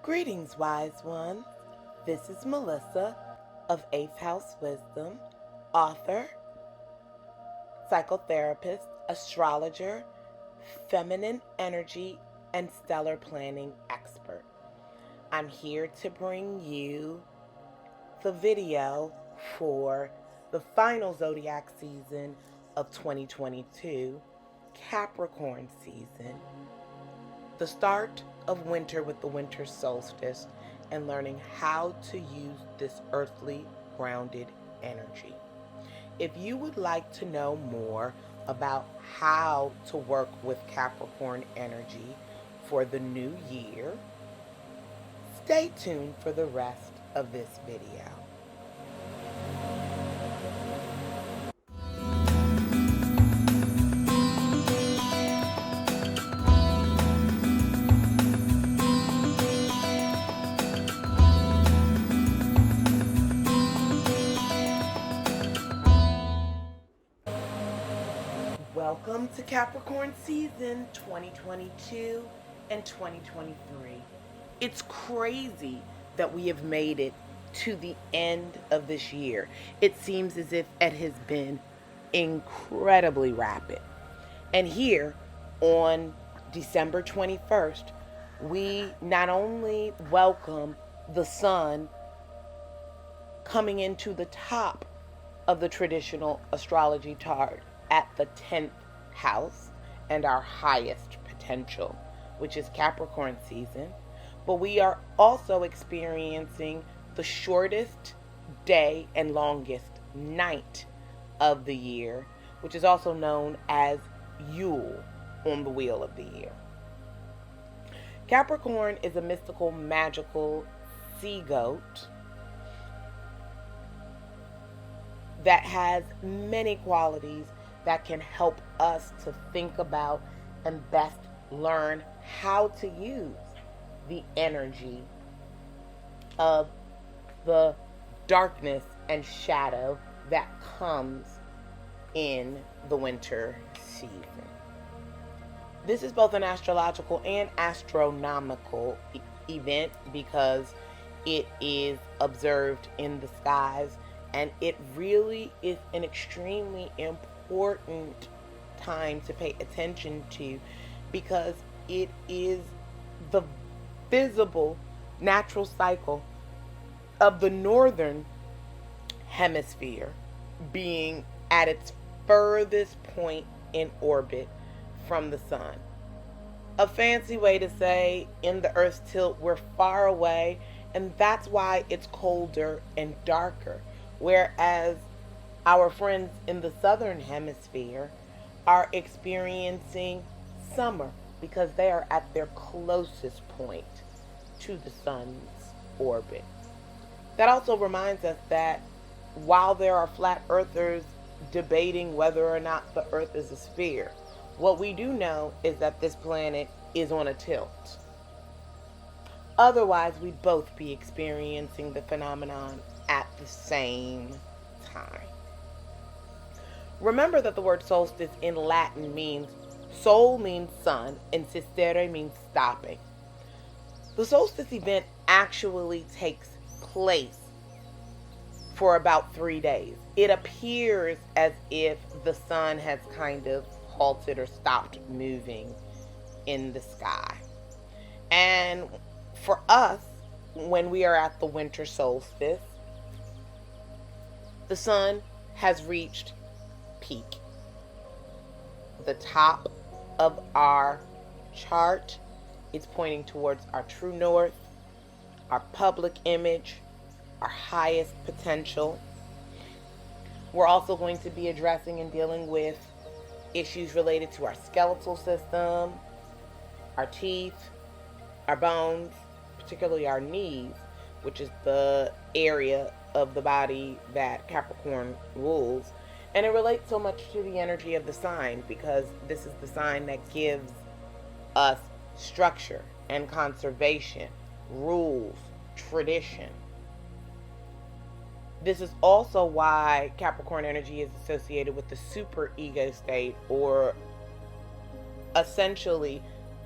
Greetings, wise ones. This is Melissa of 8th House Wisdom, author, psychotherapist, astrologer, feminine energy, and stellar planning expert. I'm here to bring you the video for the final Zodiac season of 2022, Capricorn season, the start of winter with the Winter Solstice, and learning how to use this earthly grounded energy. If you would like to know more about how to work with Capricorn energy for the new year, stay tuned for the rest of this video. Welcome to Capricorn season 2022 and 2023. It's crazy that we have made it to the end of this year. It seems as if it has been incredibly rapid. And here on December 21st, we not only welcome the sun coming into the top of the traditional astrology chart at the 10th house and our highest potential, which is Capricorn season, but we are also experiencing the shortest day and longest night of the year, which is also known as Yule on the wheel of the year. Capricorn is a mystical, magical sea goat that has many qualities that can help us to think about and best learn how to use the energy of the darkness and shadow that comes in the winter season. This is both an astrological and astronomical event because it is observed in the skies, and it really is an extremely important time to pay attention to because it is the visible natural cycle of the northern hemisphere being at its furthest point in orbit from the sun. A fancy way to say in the Earth's tilt, we're far away, and that's why it's colder and darker. Whereas our friends in the southern hemisphere are experiencing summer because they are at their closest point to the sun's orbit. That also reminds us that while there are flat earthers debating whether or not the earth is a sphere, what we do know is that this planet is on a tilt. Otherwise, we'd both be experiencing the phenomenon at the same time. Remember that the word solstice in Latin means sol means sun and sistere means stopping. The solstice event actually takes place for about 3 days. It appears as if the sun has kind of halted or stopped moving in the sky. And for us, when we are at the winter solstice, the sun has reached peak. The top of our chart is pointing towards our true north, our public image, our highest potential. We're also going to be addressing and dealing with issues related to our skeletal system, our teeth, our bones, particularly our knees, which is the area of the body that Capricorn rules. And it relates so much to the energy of the sign because this is the sign that gives us structure and conservation, rules, tradition. This is also why Capricorn energy is associated with the super ego state, or essentially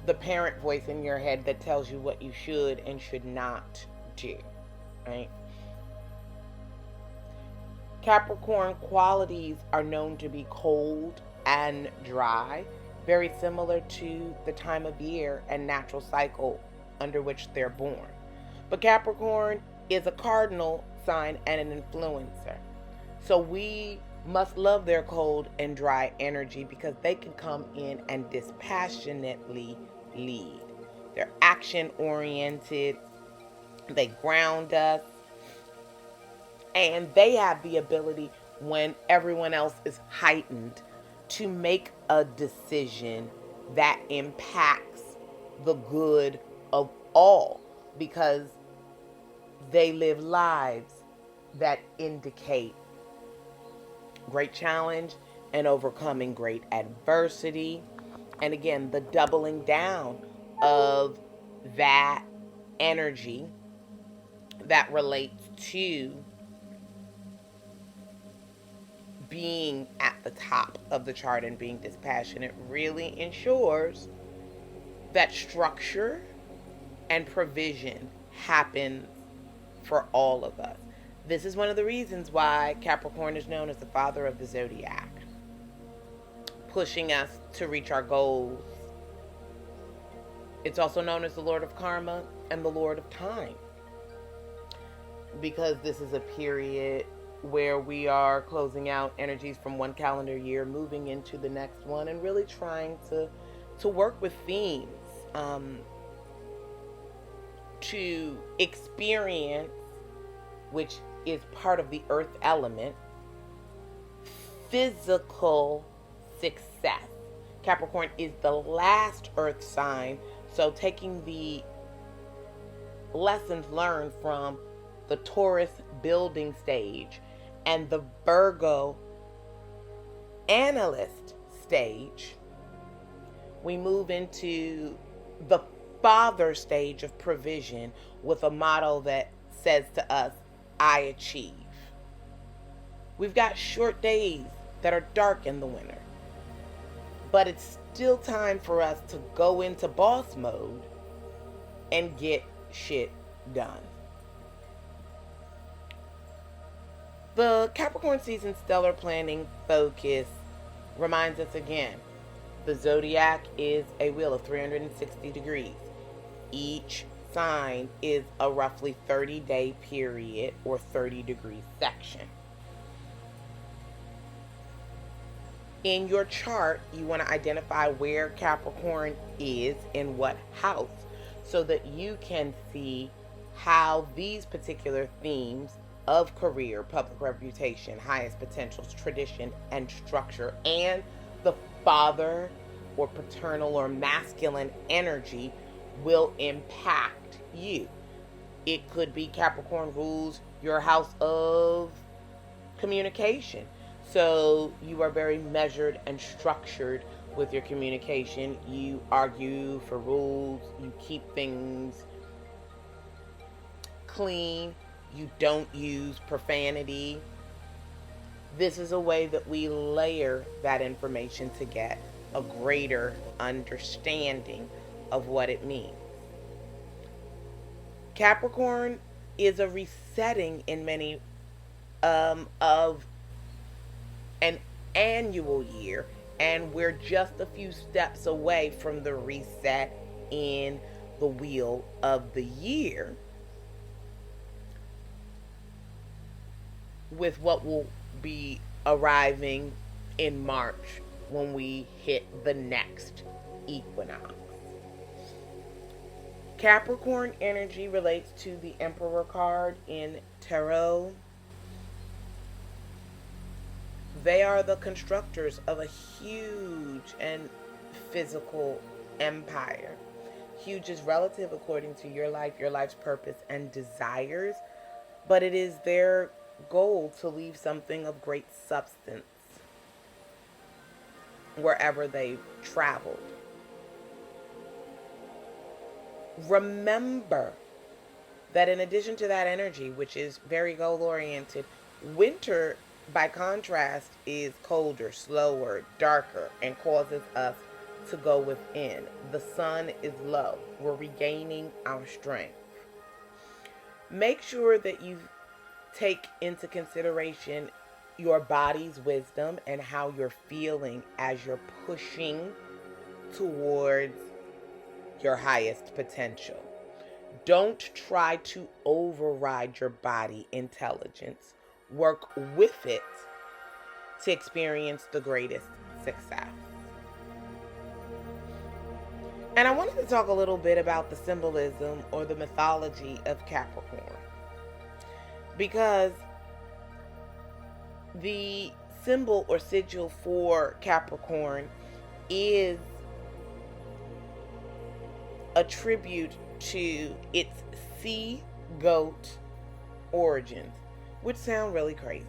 the parent voice in your head that tells you what you should and should not do, right? Capricorn qualities are known to be cold and dry, very similar to the time of year and natural cycle under which they're born. But Capricorn is a cardinal sign and an influencer. So we must love their cold and dry energy because they can come in and dispassionately lead. They're action oriented, they ground us, and they have the ability, when everyone else is heightened, to make a decision that impacts the good of all, because they live lives that indicate great challenge and overcoming great adversity. And again, the doubling down of that energy that relates to being at the top of the chart and being dispassionate really ensures that structure and provision happens for all of us. This is one of the reasons why Capricorn is known as the father of the Zodiac, pushing us to reach our goals. It's also known as the Lord of Karma and the Lord of Time, because this is a period where we are closing out energies from one calendar year, moving into the next one, and really trying to work with themes to experience, which is part of the earth element, physical success. Capricorn is the last earth sign, so taking the lessons learned from the Taurus building stage and the Virgo analyst stage, we move into the father stage of provision with a motto that says to us, I achieve. We've got short days that are dark in the winter, but it's still time for us to go into boss mode and get shit done. The Capricorn season stellar planning focus reminds us again, the zodiac is a wheel of 360 degrees. Each sign is a roughly 30-day period or 30-degree section. In your chart, you want to identify where Capricorn is in what house so that you can see how these particular themes of career, public reputation, highest potentials, tradition, and structure, and the father or paternal or masculine energy will impact you. It could be Capricorn rules your house of communication. So you are very measured and structured with your communication. You argue for rules. You keep things clean. You don't use profanity. This is a way that we layer that information to get a greater understanding of what it means. Capricorn is a resetting in many of an annual year, and we're just a few steps away from the reset in the wheel of the year, with what will be arriving in March when we hit the next equinox. Capricorn energy relates to the Emperor card in Tarot. They are the constructors of a huge and physical empire. Huge is relative according to your life, your life's purpose and desires, but it is their goal to leave something of great substance wherever they've traveled. Remember that in addition to that energy, which is very goal-oriented, winter, by contrast, is colder, slower, darker, and causes us to go within. The sun is low. We're regaining our strength. Make sure that you take into consideration your body's wisdom and how you're feeling as you're pushing towards your highest potential. Don't try to override your body intelligence. Work with it to experience the greatest success. And I wanted to talk a little bit about the symbolism or the mythology of Capricorn, because the symbol or sigil for Capricorn is a tribute to its sea goat origins, which sound really crazy.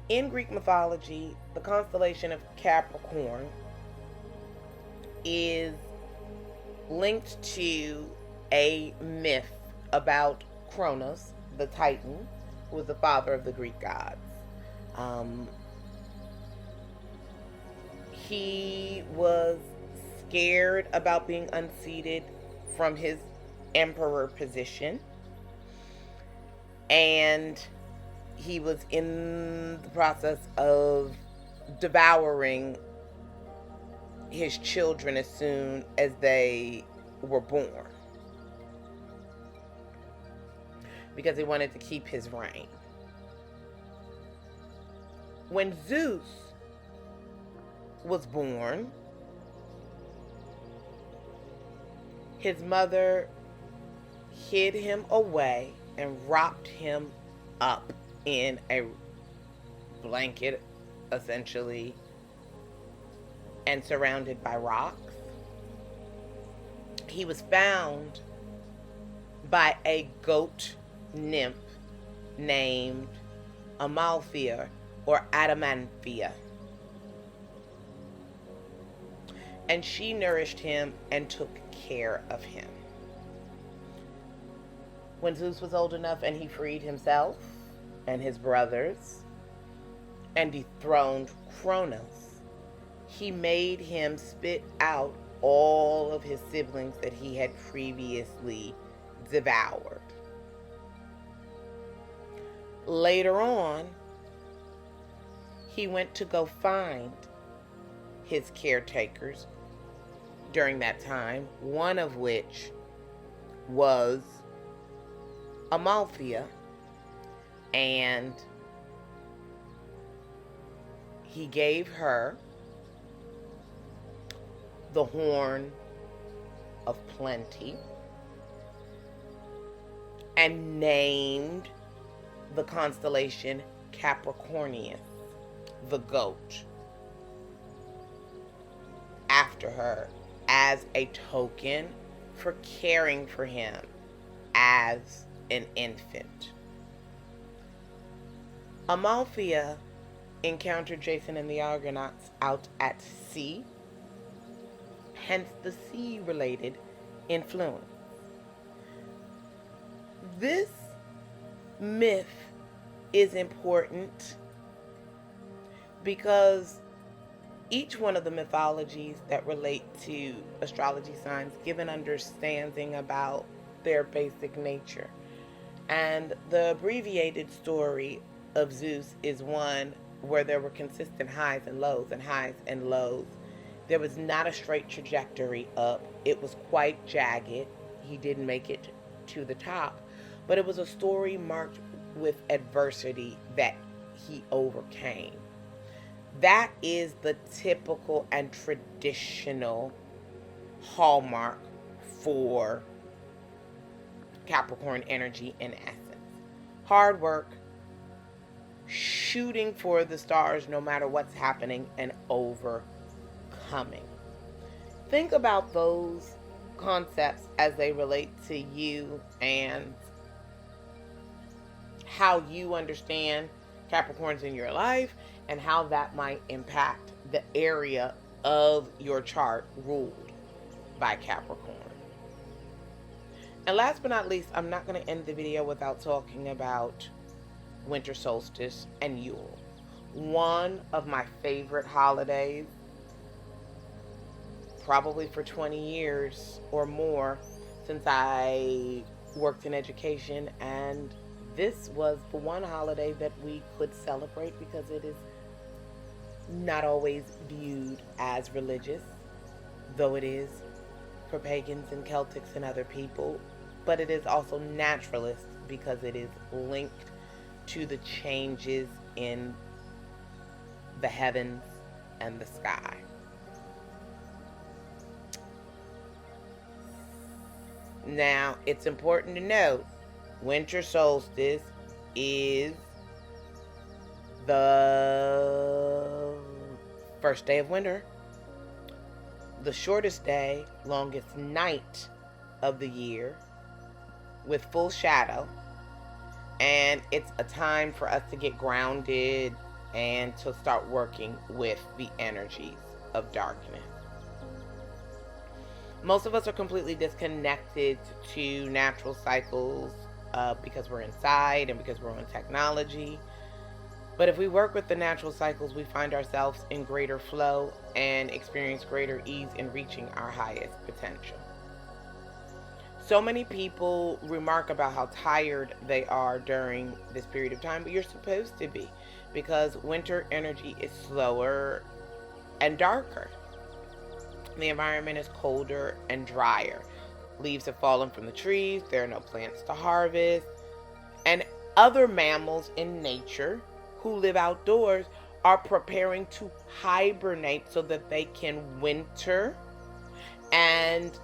In Greek mythology, the constellation of Capricorn is linked to a myth about Kronos, the Titan, who was the father of the Greek gods. He was scared about being unseated from his emperor position, and he was in the process of devouring his children as soon as they were born, because he wanted to keep his reign. When Zeus was born, his mother hid him away and wrapped him up in a blanket, essentially, and surrounded by rocks. He was found by a goat nymph named Amalthea or Adamanthea, and she nourished him and took care of him. When Zeus was old enough and he freed himself and his brothers and dethroned Kronos, he made him spit out all of his siblings that he had previously devoured. Later on, he went to go find his caretakers during that time, one of which was Amalthea, and he gave her the horn of plenty and named the constellation Capricornius, the goat, after her as a token for caring for him as an infant. Amalthea encountered Jason and the Argonauts out at sea, hence the sea-related influence. This myth is important because each one of the mythologies that relate to astrology signs give an understanding about their basic nature. And the abbreviated story of Zeus is one where there were consistent highs and lows and highs and lows. There was not a straight trajectory up. It was quite jagged. He didn't make it to the top. But it was a story marked with adversity that he overcame. That is the typical and traditional hallmark for Capricorn energy in essence. Hard work, shooting for the stars no matter what's happening, and overcoming. Think about those concepts as they relate to you and how you understand Capricorns in your life and how that might impact the area of your chart ruled by Capricorn. And last but not least, I'm not going to end the video without talking about Winter Solstice and Yule. One of my favorite holidays probably for 20 years or more since I worked in education, and this was the one holiday that we could celebrate because it is not always viewed as religious, though it is for pagans and Celtics and other people, but it is also naturalist because it is linked to the changes in the heavens and the sky. Now, it's important to note, winter solstice is the first day of winter, the shortest day, longest night of the year, with full shadow, and it's a time for us to get grounded and to start working with the energies of darkness. Most of us are completely disconnected to natural cycles because we're inside and because we're on technology. But if we work with the natural cycles, we find ourselves in greater flow and experience greater ease in reaching our highest potential. So many people remark about how tired they are during this period of time, but you're supposed to be, because winter energy is slower and darker. The environment is colder and drier. Leaves have fallen from the trees. There are no plants to harvest. And other mammals in nature who live outdoors are preparing to hibernate so that they can winter and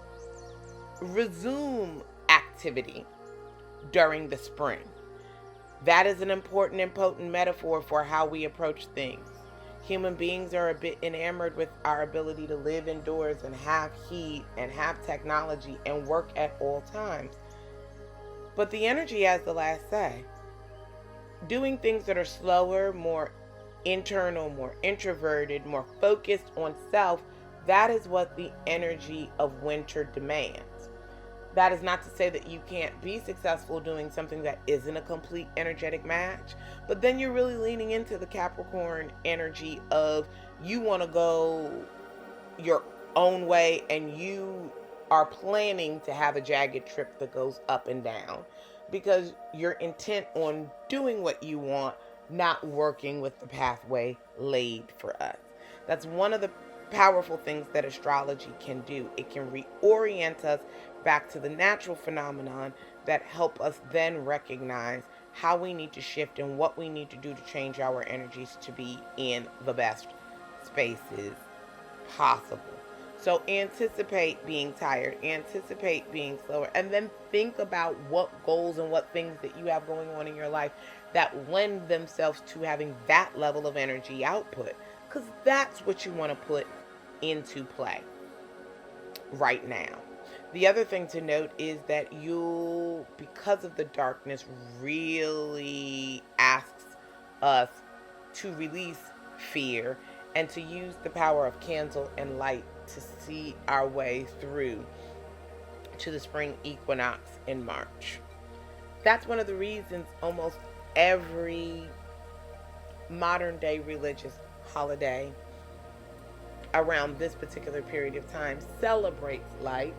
resume activity during the spring. That is an important and potent metaphor for how we approach things. Human beings are a bit enamored with our ability to live indoors and have heat and have technology and work at all times. But the energy has the last say. Doing things that are slower, more internal, more introverted, more focused on self, that is what the energy of winter demands. That is not to say that you can't be successful doing something that isn't a complete energetic match, but then you're really leaning into the Capricorn energy of you want to go your own way and you are planning to have a jagged trip that goes up and down because you're intent on doing what you want, not working with the pathway laid for us. That's one of the powerful things that astrology can do. It can reorient us back to the natural phenomenon that help us then recognize how we need to shift and what we need to do to change our energies to be in the best spaces possible. So anticipate being tired, anticipate being slower, and then think about what goals and what things that you have going on in your life that lend themselves to having that level of energy output, because that's what you want to put into play right now. The other thing to note is that Yule, because of the darkness, really asks us to release fear and to use the power of candle and light to see our way through to the spring equinox in March. That's one of the reasons almost every modern day religious holiday around this particular period of time celebrates light,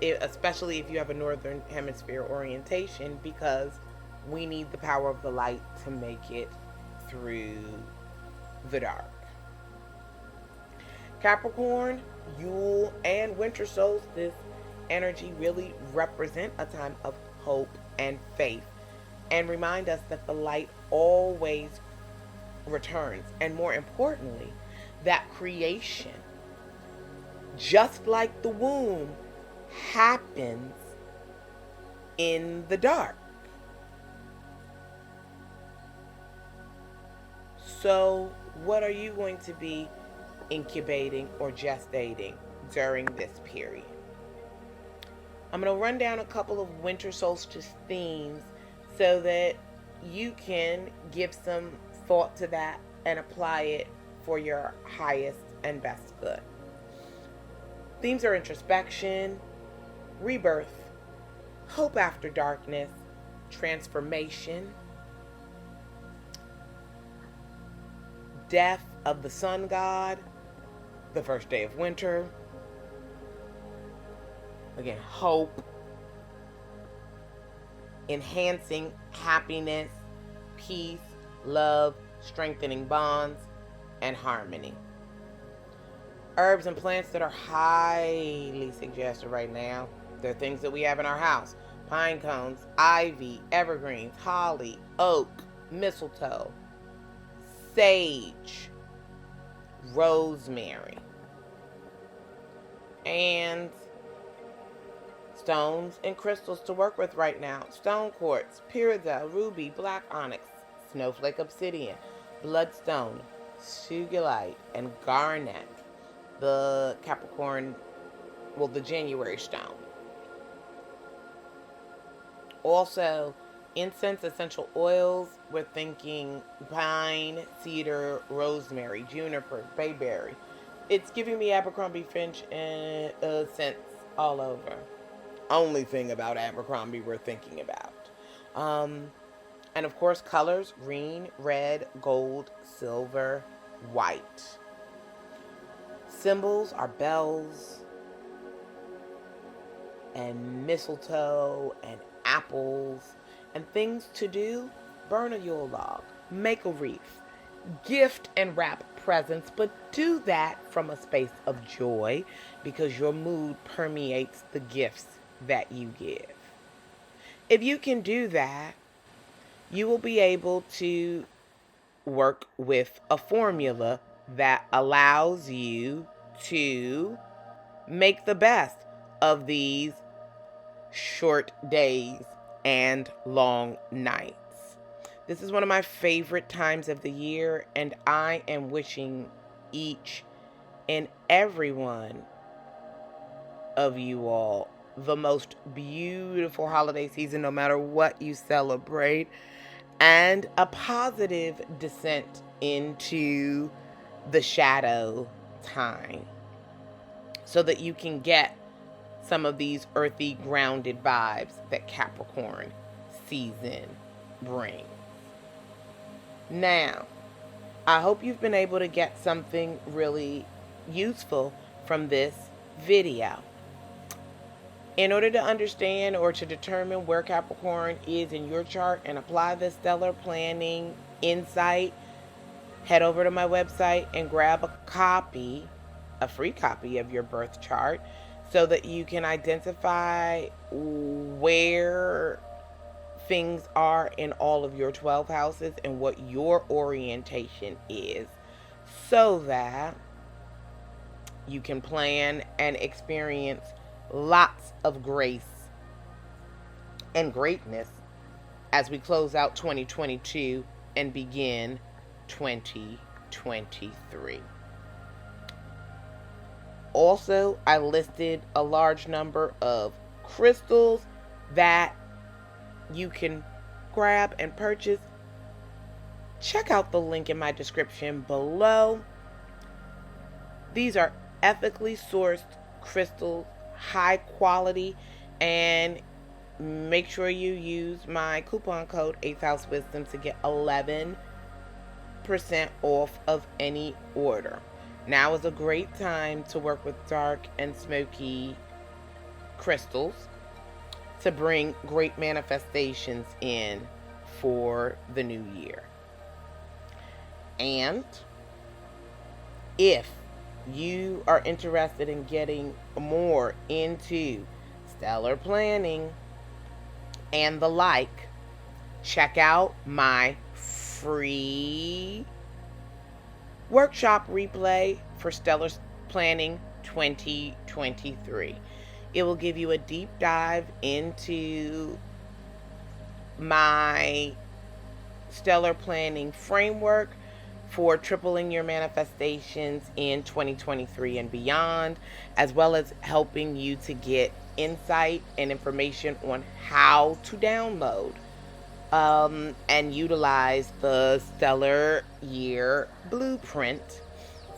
especially if you have a northern hemisphere orientation, because we need the power of the light to make it through the dark. Capricorn, Yule, and winter solstice energy really represent a time of hope and faith and remind us that the light always returns, and more importantly, that creation, just like the womb, happens in the dark. So what are you going to be incubating or gestating during this period? I'm going to run down a couple of winter solstice themes so that you can give some thought to that and apply it for your highest and best good. Themes are introspection, rebirth, hope after darkness, transformation, death of the sun god, the first day of winter, Again, hope, enhancing happiness, peace, love, strengthening bonds, and harmony. Herbs and plants that are highly suggested right now. They're things that we have in our house. Pine cones, ivy, evergreens, holly, oak, mistletoe, sage, rosemary, and stones and crystals to work with right now. Stone quartz, pyridol, ruby, black onyx, snowflake obsidian, bloodstone, sugilite, and garnet. The Capricorn, the January stone. Also, incense, essential oils, we're thinking pine, cedar, rosemary, juniper, bayberry. It's giving me Abercrombie Finch and scents all over. Only thing about Abercrombie we're thinking about. And of course, colors, green, red, gold, silver, white. Symbols are bells and mistletoe and apples. And things to do: burn a Yule log, make a wreath, gift and wrap presents, but do that from a space of joy, because your mood permeates the gifts that you give. If you can do that, you will be able to work with a formula that allows you to make the best of these short days and long nights. This is one of my favorite times of the year, and I am wishing each and every one of you all the most beautiful holiday season, no matter what you celebrate, and a positive descent into the shadow time, so that you can get some of these earthy, grounded vibes that Capricorn season brings. Now, I hope you've been able to get something really useful from this video. In order to understand or to determine where Capricorn is in your chart and apply this stellar planning insight, head over to my website and grab a free copy of your birth chart, so that you can identify where things are in all of your 12 houses and what your orientation is, so that you can plan and experience lots of grace and greatness as we close out 2022 and begin 2023. Also, I listed a large number of crystals that you can grab and purchase. Check out the link in my description below. These are ethically sourced crystals, high quality, and make sure you use my coupon code 8th House Wisdom to get 11% off of any order. Now is a great time to work with dark and smoky crystals to bring great manifestations in for the new year. And if you are interested in getting more into stellar planning and the like, check out my free workshop replay for Stellar Planning 2023. It will give you a deep dive into my stellar planning framework for tripling your manifestations in 2023 and beyond, as well as helping you to get insight and information on how to download and utilize the stellar year blueprint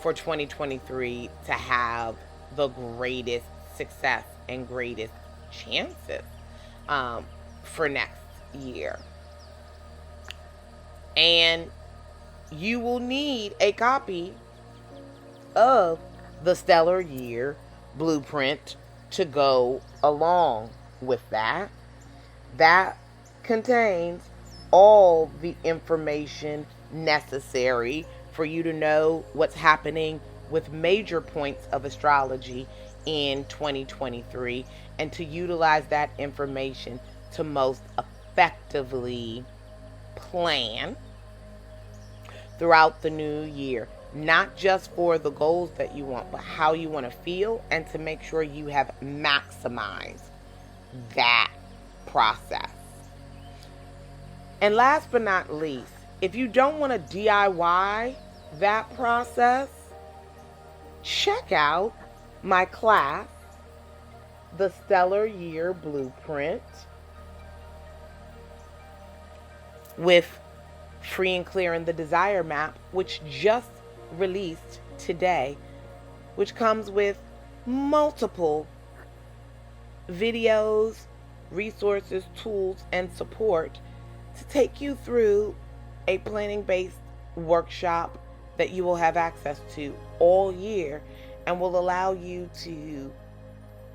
for 2023 to have the greatest success and greatest chances for next year. And you will need a copy of the stellar year blueprint to go along with that. That contains all the information necessary for you to know what's happening with major points of astrology in 2023 and to utilize that information to most effectively plan throughout the new year, not just for the goals that you want, but how you want to feel, and to make sure you have maximized that process. And last but not least, if you don't want to DIY that process, check out my class, The Stellar Year Blueprint, with Free and Clear in the Desire Map, which just released today, which comes with multiple videos, resources, tools, and support to take you through a planning-based workshop that you will have access to all year and will allow you to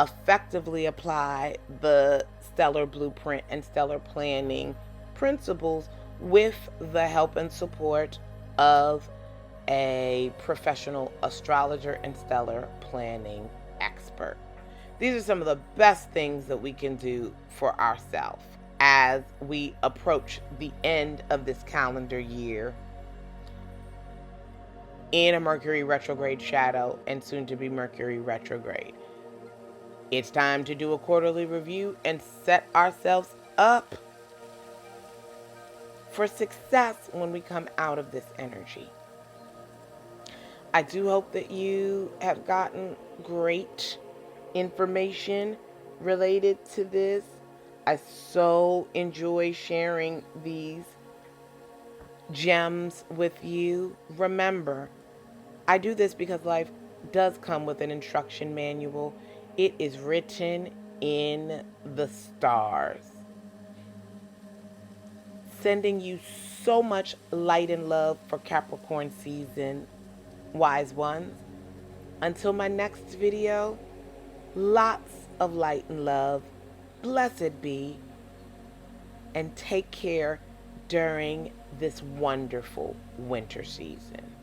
effectively apply the stellar blueprint and stellar planning principles with the help and support of a professional astrologer and stellar planning expert. These are some of the best things that we can do for ourselves as we approach the end of this calendar year in a Mercury retrograde shadow and soon to be Mercury retrograde. It's time to do a quarterly review and set ourselves up for success when we come out of this energy. I do hope that you have gotten great information related to this. I so enjoy sharing these gems with you. Remember, I do this because life does come with an instruction manual. It is written in the stars. Sending you so much light and love for Capricorn season, wise ones. Until my next video, lots of light and love. Blessed be. And take care during this wonderful winter season.